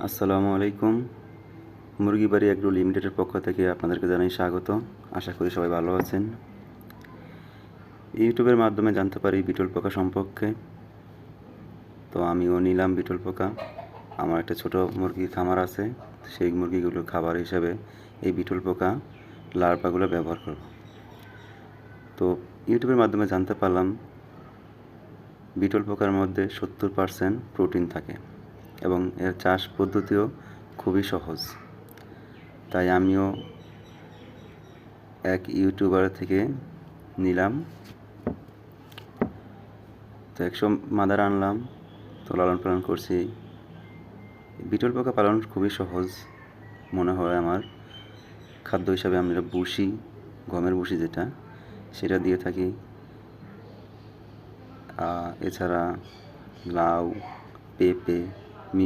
আসসালামু আলাইকুম। মুরগি বাড়ি এগ্রো লিমিটেডের পক্ষ থেকে আপনাদেরকে জানাই স্বাগত। আশা করি সবাই ভালো আছেন। ইউটিউবের মাধ্যমে জানতে পারি বিটল পোকা সম্পর্কে। তো আমিও নিলাম বিটল পোকা। আমার একটা ছোট মুরগির খামার আছে, সেই মুরগিগুলোর খাবার হিসাবে এই বিটল পোকা লার্ভাগুলো ব্যবহার করব। তো ইউটিউবের মাধ্যমে জানতে পারলাম বিটল পোকার মধ্যে 70% প্রোটিন থাকে এবং এর চাষ পদ্ধতিও খুবই সহজ। তাই আমিও এক ইউটিউবার থেকে নিলাম। তো 100 মাদার আনলাম, তো লালন পালন করছি। বিটল পোকা পালন খুবই সহজ মনে হয় আমার। খাদ্য হিসাবে আমরা ভুসি, গমের ভুসি যেটা, সেটা দিয়ে থাকি। এছাড়া লাউ, পেঁপে,